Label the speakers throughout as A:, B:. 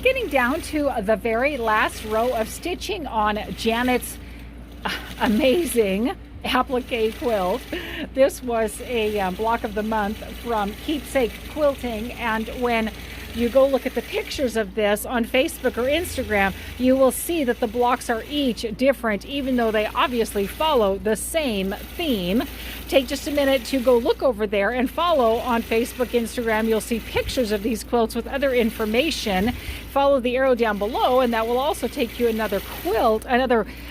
A: getting down to the very last row of stitching on Janet's amazing applique quilt. This was a block of the month from Keepsake Quilting, and when you go look at the pictures of this on Facebook or Instagram, you will see that the blocks are each different, even though they obviously follow the same theme. Take just a minute to go look over there and follow on Facebook, Instagram. You'll see pictures of these quilts with other information. Follow the arrow down below, and that will also take you another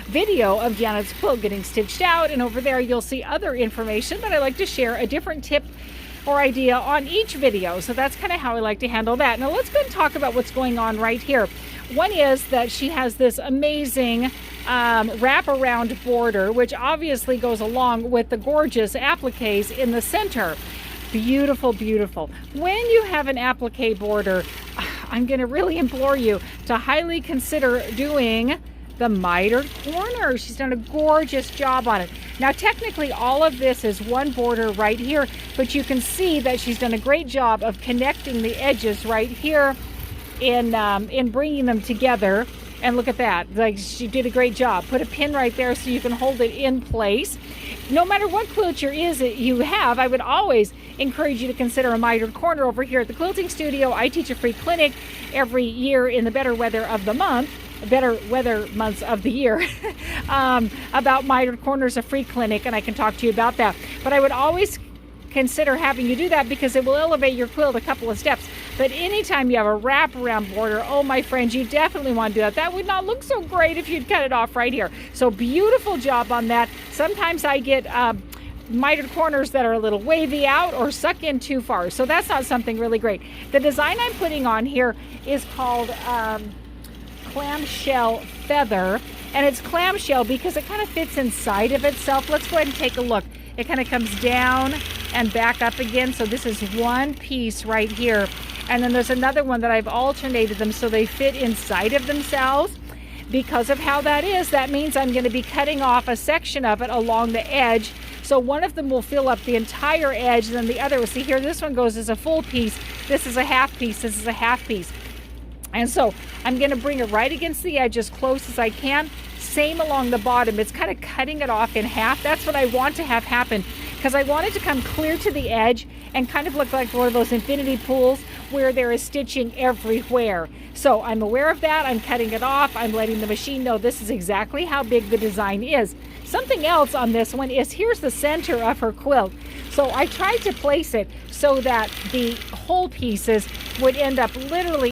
A: video of Janet's quilt getting stitched out. And over there, you'll see other information that I like to share, a different tip or idea on each video. So that's kind of how I like to handle that. Now let's go and talk about what's going on right here. One is that she has this amazing wraparound border, which obviously goes along with the gorgeous appliques in the center. Beautiful, beautiful. When you have an applique border, I'm going to really implore you to highly consider doing the mitered corner. She's done a gorgeous job on it. Now technically all of this is one border right here, but you can see that she's done a great job of connecting the edges right here in bringing them together. And look at that, like she did a great job. Put a pin right there so you can hold it in place. No matter what quilt you have, I would always encourage you to consider a mitered corner. Over here at the Quilting Studio, I teach a free clinic every year in the better weather months of the year about mitered corners, a free clinic, and I can talk to you about that. But I would always consider having you do that because it will elevate your quilt a couple of steps. But anytime you have a wraparound border, oh my friends, you definitely want to do that. That would not look so great if you'd cut it off right here. So beautiful job on that. Sometimes I get mitered corners that are a little wavy out or suck in too far. So that's not something really great. The design I'm putting on here is called clamshell feather, and it's clamshell because it kind of fits inside of itself. Let's go ahead and take a look. It kind of comes down and back up again. So this is one piece right here, and then there's another one that I've alternated them so they fit inside of themselves. Because of how that is, that means I'm going to be cutting off a section of it along the edge. So one of them will fill up the entire edge, and then the other, see here, this one goes as a full piece, this is a half piece, this is a half piece. And so I'm going to bring it right against the edge as close as I can. Same along the bottom. It's kind of cutting it off in half. That's what I want to have happen, because I want it to come clear to the edge and kind of look like one of those infinity pools where there is stitching everywhere. So I'm aware of that. I'm cutting it off. I'm letting the machine know this is exactly how big the design is. Something else on this one is here's the center of her quilt. So I tried to place it so that the whole pieces would end up literally